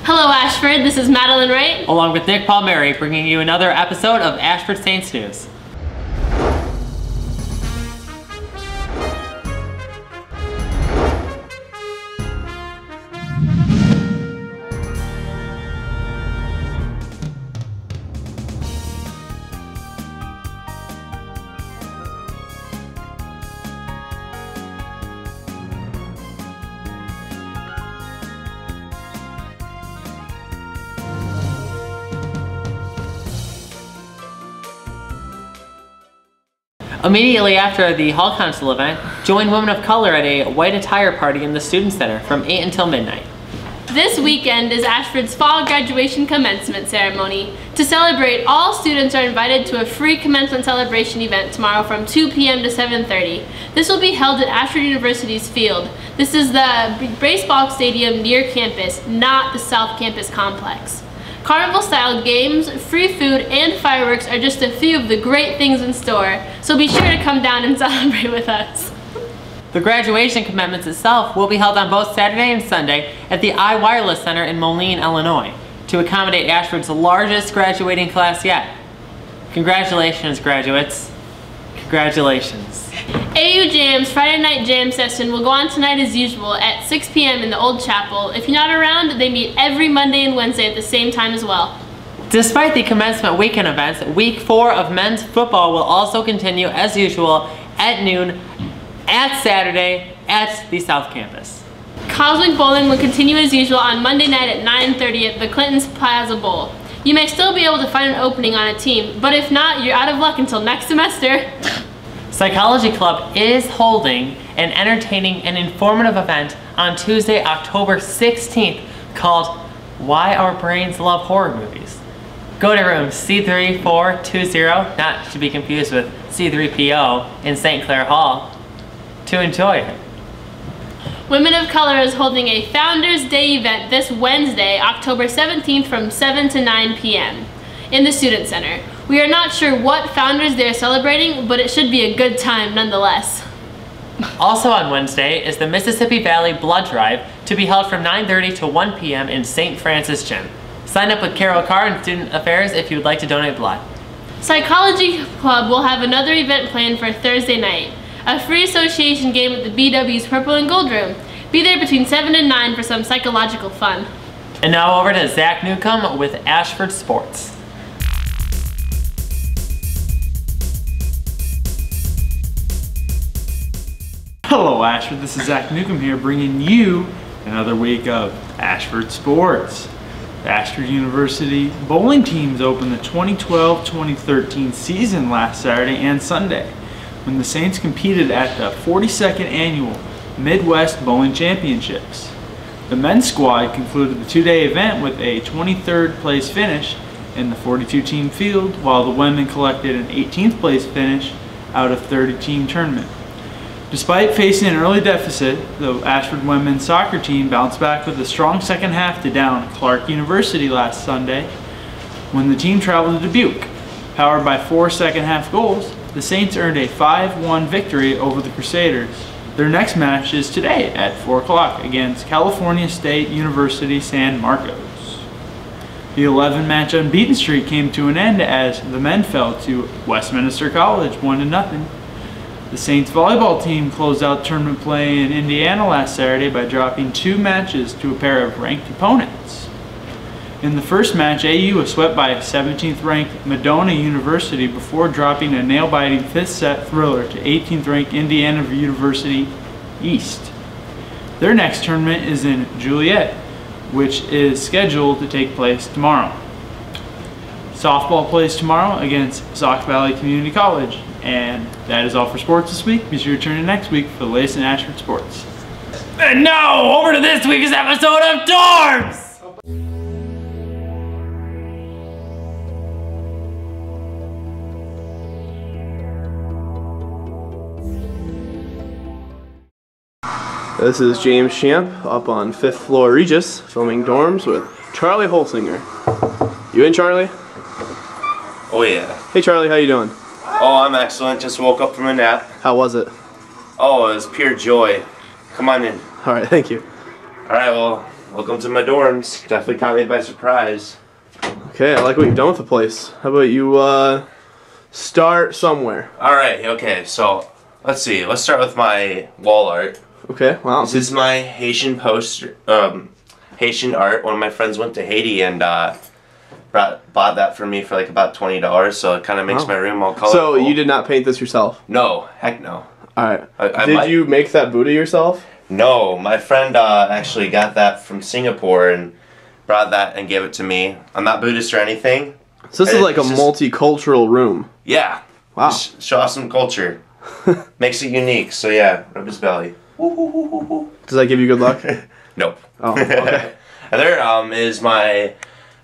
Hello Ashford, this is Madeline Wright. Along with Nick Palmieri, bringing you another episode of Ashford Saints News. Immediately after the Hall Council event, join women of color at a white attire party in the Student Center from 8 until midnight. This weekend is Ashford's fall graduation commencement ceremony. To celebrate, all students are invited to a free commencement celebration event tomorrow from 2 p.m. to 7:30. This will be held at Ashford University's field. This is the baseball stadium near campus, not the South Campus complex. Carnival-style games, free food, and fireworks are just a few of the great things in store, so be sure to come down and celebrate with us. The graduation commencement itself will be held on both Saturday and Sunday at the iWireless Center in Moline, Illinois, to accommodate Ashford's largest graduating class yet. Congratulations, graduates. Congratulations. AU Jam's Friday Night Jam session will go on tonight as usual at 6 p.m. in the Old Chapel. If you're not around, they meet every Monday and Wednesday at the same time as well. Despite the commencement weekend events, week 4 of men's football will also continue as usual at noon at Saturday at the South Campus. Cosmic Bowling will continue as usual on Monday night at 9:30 at the Clinton's Plaza Bowl. You may still be able to find an opening on a team, but if not, you're out of luck until next semester. Psychology Club is holding an entertaining and informative event on Tuesday, October 16th called Why Our Brains Love Horror Movies. Go to room C3420, not to be confused with C3PO in St. Clair Hall, to enjoy it. Women of Color is holding a Founders Day event this Wednesday, October 17th from 7 to 9 p.m. in the Student Center. We are not sure what Founders Day are celebrating, but it should be a good time nonetheless. Also on Wednesday is the Mississippi Valley Blood Drive to be held from 9:30 to 1 p.m. in St. Francis Gym. Sign up with Carol Carr in Student Affairs if you would like to donate blood. Psychology Club will have another event planned for Thursday night. A free association game at the BW's Purple and Gold Room. Be there between 7 and 9 for some psychological fun. And now over to Zach Newcomb with Ashford Sports. Hello Ashford, this is Zach Newcomb here bringing you another week of Ashford Sports. The Ashford University bowling teams opened the 2012-2013 season last Saturday and Sunday when the Saints competed at the 42nd Annual Midwest Bowling Championships. The men's squad concluded the two-day event with a 23rd place finish in the 42-team field, while the women collected an 18th place finish out of 30-team tournament. Despite facing an early deficit, the Ashford women's soccer team bounced back with a strong second half to down Clark University last Sunday when the team traveled to Dubuque. Powered by 4 second-half goals, the Saints earned a 5-1 victory over the Crusaders. Their next match is today at 4 o'clock against California State University San Marcos. The 11-match unbeaten streak came to an end as the men fell to Westminster College 1-0. The Saints volleyball team closed out tournament play in Indiana last Saturday by dropping 2 matches to a pair of ranked opponents. In the first match, AU was swept by 17th ranked Madonna University before dropping a nail-biting 5th set thriller to 18th ranked Indiana University East. Their next tournament is in Juliet, which is scheduled to take place tomorrow. Softball plays tomorrow against Sauk Valley Community College. And that is all for sports this week. Be sure to tune in next week for the latest in Ashford sports. And now, over to this week's episode of Dorms! This is James Champ up on 5th floor Regis, filming Dorms with Charlie Holsinger. You in, Charlie? Oh yeah. Hey Charlie, how you doing? Oh, I'm excellent. Just woke up from a nap. How was it? Oh, it was pure joy. Come on in. Alright, thank you. Alright, well, welcome to my dorms. Definitely caught me by surprise. Okay, I like what you've done with the place. How about you start somewhere? Alright, okay, so let's see. Let's start with my wall art. Okay, wow. This is my Haitian poster, Haitian art. One of my friends went to Haiti and bought that for me for like about $20, so it kind of makes my room all colorful. So you did not paint this yourself? No, heck no. Alright. Did you make that Buddha yourself? No, my friend actually got that from Singapore and brought that and gave it to me. I'm not Buddhist or anything. So this is like a multicultural room. Yeah. Wow. Just show off some culture. Makes it unique. So yeah, rub his belly. Does that give you good luck? Nope. Oh, okay. And there is my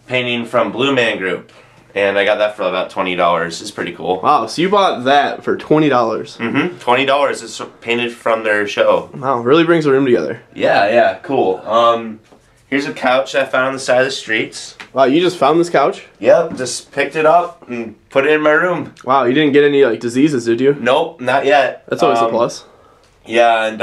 painting from Blue Man Group. And I got that for about $20. It's pretty cool. Wow, so you bought that for $20. Mm-hmm. $20 is painted from their show. Wow, really brings the room together. Yeah, cool. Here's a couch I found on the side of the streets. Wow, you just found this couch? Yep, just picked it up and put it in my room. Wow, you didn't get any like diseases, did you? Nope, not yet. That's always a plus. Yeah, and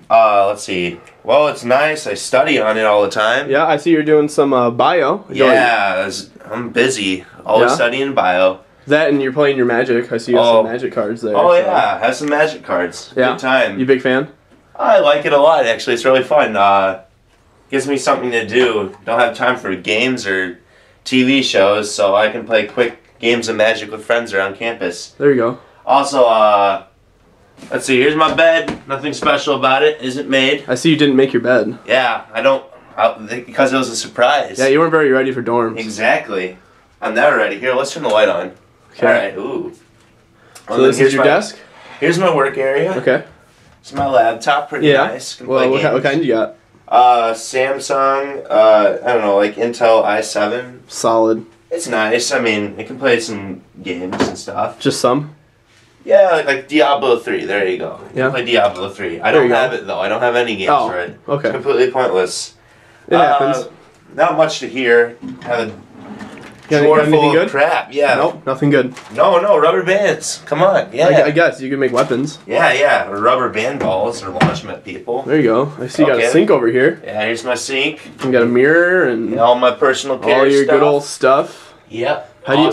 let's see. Well, it's nice. I study on it all the time. Yeah, I see you're doing some bio. Yeah, I'm busy. Always studying bio. That and you're playing your Magic. I see you have some Magic cards there. Oh, yeah, I have some Magic cards. Yeah. Good time. You a big fan? I like it a lot, actually. It's really fun. Gives me something to do. Don't have time for games or TV shows, so I can play quick games of Magic with friends around campus. There you go. Also, let's see, here's my bed. Nothing special about it. Isn't made. I see you didn't make your bed. Yeah, because it was a surprise. Yeah, you weren't very ready for dorms. Exactly. I'm never ready. Here, let's turn the light on. Okay. Alright, ooh. So this is your desk? Here's my work area. Okay. It's my laptop, pretty nice. Can Well, play what kind you got? Samsung, I don't know, like Intel i7. Solid. It's nice. I mean, it can play some games and stuff. Just some? Yeah, like Diablo 3. There you go. You can play Diablo 3. I don't have it, though. I don't have any games for it. Okay. It's completely pointless. It happens. Not much to hear. Have a got drawer anything full good? of crap. Yeah. Nope, nothing good. No, rubber bands. Come on. Yeah. I guess you can make weapons. Yeah. Or rubber band balls or launch them at people. There you go. I see you got a sink over here. Yeah, here's my sink. You got a mirror and all my personal care all your stuff. good old stuff. Yep. How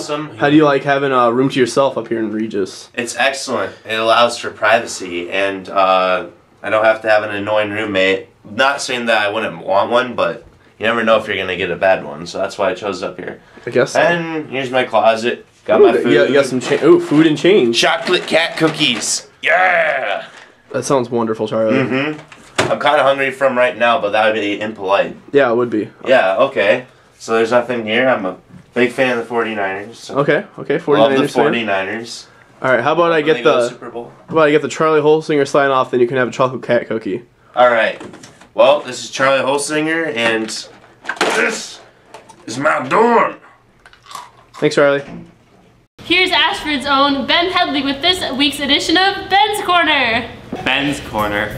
do you like having a room to yourself up here in Regis? It's excellent. It allows for privacy, and I don't have to have an annoying roommate. Not saying that I wouldn't want one, but you never know if you're gonna get a bad one, so that's why I chose it up here. I guess so. And here's my closet. Got my food. You got some food and change. Chocolate cat cookies. Yeah. That sounds wonderful, Charlie. I'm kind of hungry from right now, but that would be impolite. Yeah, it would be. Yeah. Okay. So there's nothing here. I'm a big fan of the 49ers. So Okay. 49ers. love the 49ers. All right. How about I get the Super Bowl? How about I get the Charlie Holsinger sign off? Then you can have a chocolate cat cookie. All right. Well, this is Charlie Holsinger, and this is my dorm. Thanks, Charlie. Here's Ashford's own Ben Headley with this week's edition of Ben's Corner. Ben's Corner.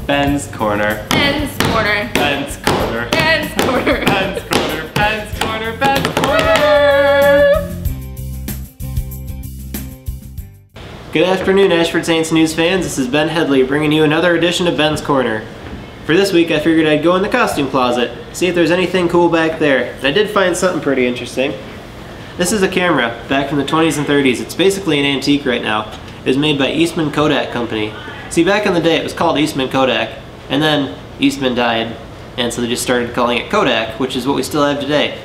Ben's Corner. Ben's Corner. Ben's Corner. Ben's Corner. Ben's Corner. Ben's Corner. Ben's Corner. Good afternoon, Ashford Saints News fans. This is Ben Headley bringing you another edition of Ben's Corner. For this week, I figured I'd go in the costume closet, see if there's anything cool back there. And I did find something pretty interesting. This is a camera back from the 20s and 30s. It's basically an antique right now. It was made by Eastman Kodak Company. See, back in the day, it was called Eastman Kodak, and then Eastman died, and so they just started calling it Kodak, which is what we still have today.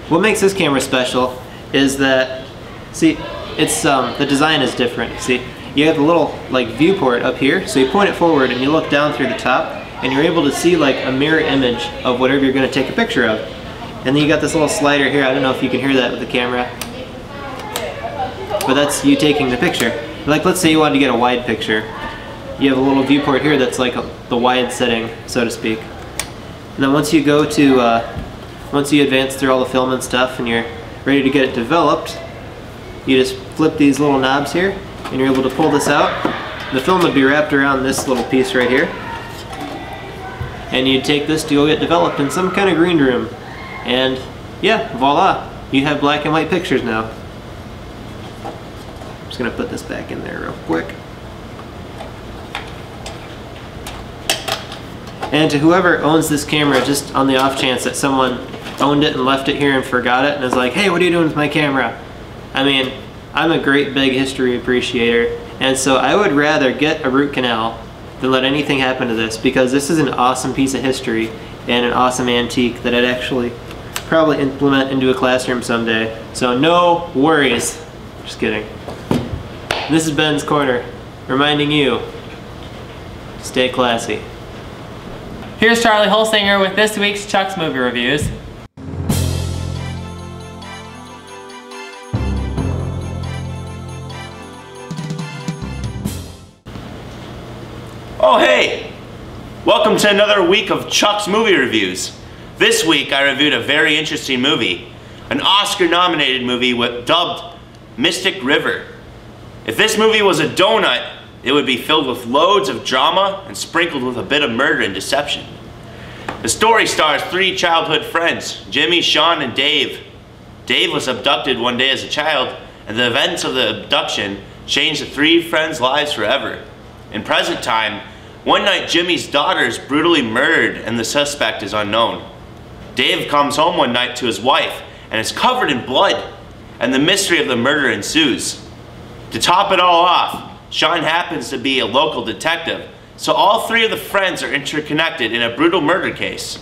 What makes this camera special is that, see, it's the design is different. See, you have a little like viewport up here, so you point it forward and you look down through the top, and you're able to see like a mirror image of whatever you're going to take a picture of. And then you got this little slider here. I don't know if you can hear that with the camera, but that's you taking the picture. Like, let's say you wanted to get a wide picture. You have a little viewport here that's like the wide setting, so to speak. And then once you go to, once you advance through all the film and stuff and you're ready to get it developed, you just flip these little knobs here and you're able to pull this out. The film would be wrapped around this little piece right here. And you'd take this to go get developed in some kind of green room. And yeah, voila, you have black and white pictures now. I'm just gonna put this back in there real quick. And to whoever owns this camera, just on the off chance that someone owned it and left it here and forgot it and is like, hey, what are you doing with my camera? I mean, I'm a great big history appreciator, and so I would rather get a root canal than let anything happen to this, because this is an awesome piece of history and an awesome antique that I'd actually probably implement into a classroom someday. So no worries. Just kidding. This is Ben's Corner, reminding you, stay classy. Here's Charlie Holsinger with this week's Chuck's Movie Reviews. Oh hey! Welcome to another week of Chuck's Movie Reviews. This week I reviewed a very interesting movie. An Oscar-nominated movie dubbed Mystic River. If this movie was a donut, it would be filled with loads of drama and sprinkled with a bit of murder and deception. The story stars three childhood friends, Jimmy, Sean, and Dave. Dave was abducted one day as a child, and the events of the abduction changed the three friends' lives forever. In present time, one night Jimmy's daughter is brutally murdered and the suspect is unknown. Dave comes home one night to his wife and is covered in blood, and the mystery of the murder ensues. To top it all off, Sean happens to be a local detective, so all three of the friends are interconnected in a brutal murder case.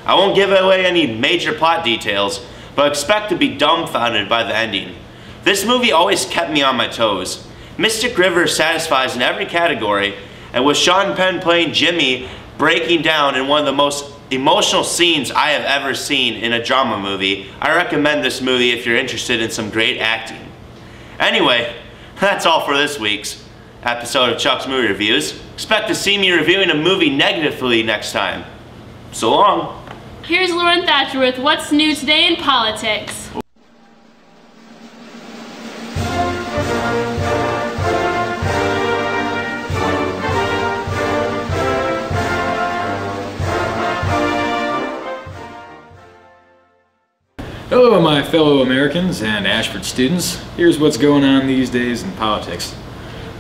I won't give away any major plot details, but expect to be dumbfounded by the ending. This movie always kept me on my toes. Mystic River satisfies in every category, and with Sean Penn playing Jimmy breaking down in one of the most emotional scenes I have ever seen in a drama movie, I recommend this movie if you're interested in some great acting. Anyway, that's all for this week's episode of Chuck's Movie Reviews. Expect to see me reviewing a movie negatively next time. So long. Here's Lauren Thatcher with what's new today in politics. Hello my fellow Americans and Ashford students. Here's what's going on these days in politics.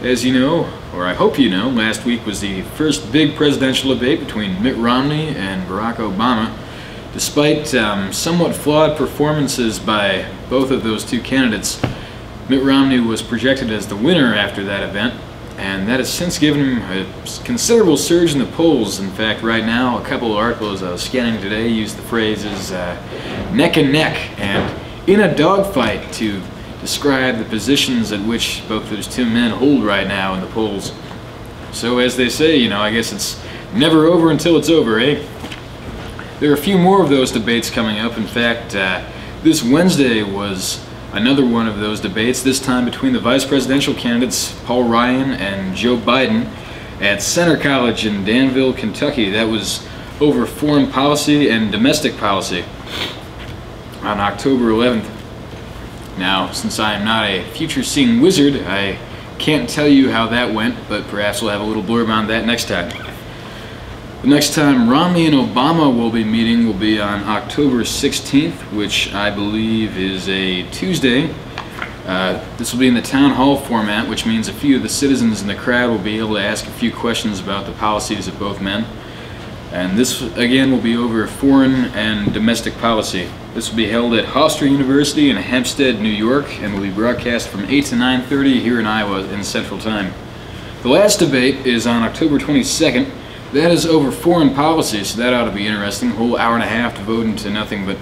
As you know, or I hope you know, last week was the first big presidential debate between Mitt Romney and Barack Obama. Despite somewhat flawed performances by both of those two candidates, Mitt Romney was projected as the winner after that event, and that has since given him a considerable surge in the polls. In fact, right now, a couple of articles I was scanning today use the phrases neck and neck and in a dogfight to describe the positions at which both those two men hold right now in the polls. So as they say, you know, I guess it's never over until it's over, eh? There are a few more of those debates coming up. In fact, this Wednesday was another one of those debates, this time between the vice presidential candidates Paul Ryan and Joe Biden at Center College in Danville, Kentucky. That was over foreign policy and domestic policy on October 11th. Now, since I am not a future-seeing wizard, I can't tell you how that went, but perhaps we'll have a little blurb on that next time. The next time Romney and Obama will be meeting will be on October 16th, which I believe is a Tuesday. This will be in the town hall format, which means a few of the citizens in the crowd will be able to ask a few questions about the policies of both men. And this, again, will be over foreign and domestic policy. This will be held at Hofstra University in Hempstead, New York, and will be broadcast from 8 to 9:30 here in Iowa in Central Time. The last debate is on October 22nd. That is over foreign policy, so that ought to be interesting. A whole hour and a half devoted to nothing but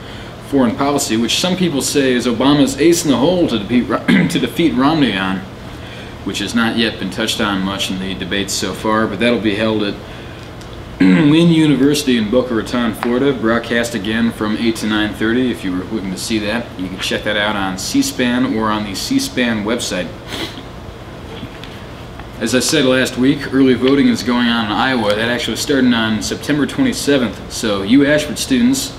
foreign policy, which some people say is Obama's ace in the hole to defeat Romney on, which has not yet been touched on much in the debates so far, but that'll be held at Lynn University in Boca Raton, Florida, broadcast again from 8 to 9:30. If you were looking to see that, you can check that out on C-SPAN or on the C-SPAN website. As I said last week, early voting is going on in Iowa. That actually started on September 27th, so you Ashford students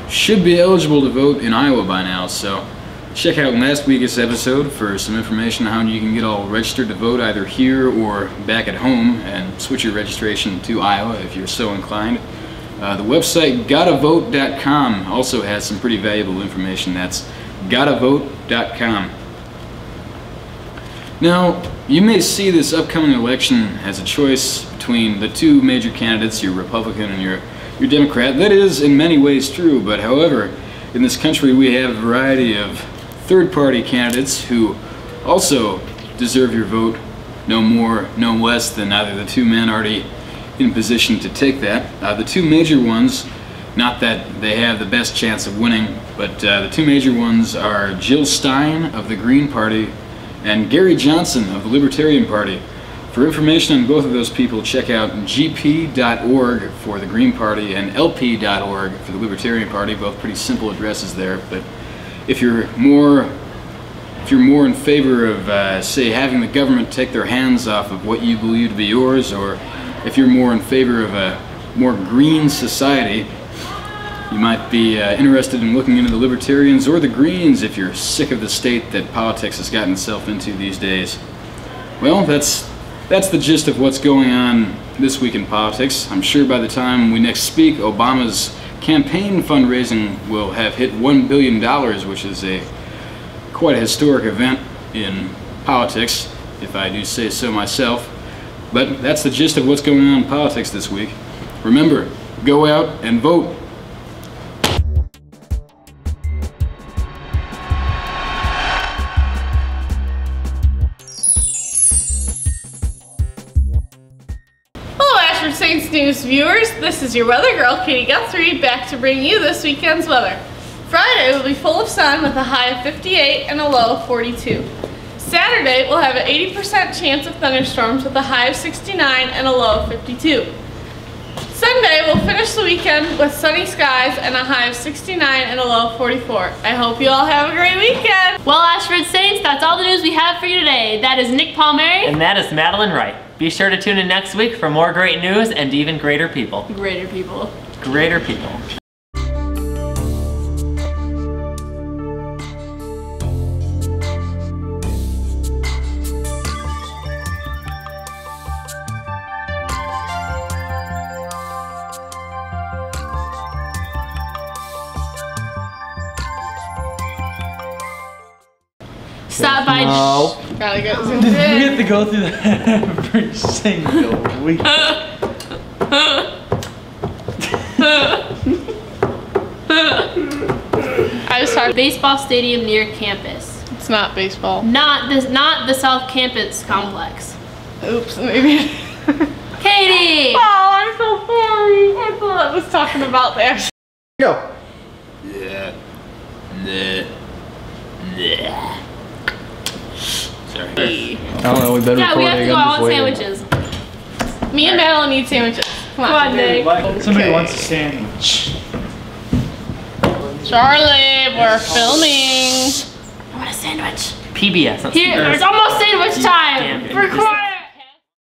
should be eligible to vote in Iowa by now. So check out last week's episode for some information on how you can get all registered to vote either here or back at home, and switch your registration to Iowa if you're so inclined. The website gottavote.com also has some pretty valuable information. That's gottavote.com. Now, you may see this upcoming election as a choice between the two major candidates, your Republican and your Democrat. That is in many ways true, but however, in this country we have a variety of third-party candidates who also deserve your vote, no more, no less than either the two men already in position to take that. The two major ones, not that they have the best chance of winning, but the two major ones are Jill Stein of the Green Party and Gary Johnson of the Libertarian Party. For information on both of those people, check out gp.org for the Green Party and lp.org for the Libertarian Party. Both pretty simple addresses there. But if you're more in favor of, say, having the government take their hands off of what you believe to be yours, or if you're more in favor of a more green society, you might be interested in looking into the Libertarians or the Greens if you're sick of the state that politics has gotten itself into these days. Well, that's the gist of what's going on this week in politics. I'm sure by the time we next speak, Obama's campaign fundraising will have hit $1 billion, which is quite a historic event in politics, if I do say so myself. But that's the gist of what's going on in politics this week. Remember, go out and vote. Saints News viewers, this is your weather girl, Katie Guthrie, back to bring you this weekend's weather. Friday will be full of sun with a high of 58 and a low of 42. Saturday will have an 80% chance of thunderstorms with a high of 69 and a low of 52. Sunday will finish the weekend with sunny skies and a high of 69 and a low of 44. I hope you all have a great weekend. Well, Ashford Saints, that's all the news we have for you today. That is Nick Palmieri. And that is Madeline Wright. Be sure to tune in next week for more great news and even greater people. Greater people. Greater people. Stop by. No. Gotta go. We have to go through that every single week. I just talked. Baseball stadium near campus. It's not baseball. Not the South Campus complex. Oops, maybe. Katie! Oh, I'm so sorry. I thought I was talking about that. Go. Sorry. I don't know, we better Yeah, we have to go. I want waiting. sandwiches. Me and Madeline need sandwiches. Come on, Nick. Somebody Okay. wants a sandwich. Charlie, we're filming. I want a sandwich. PBS. That's Here, or- there's almost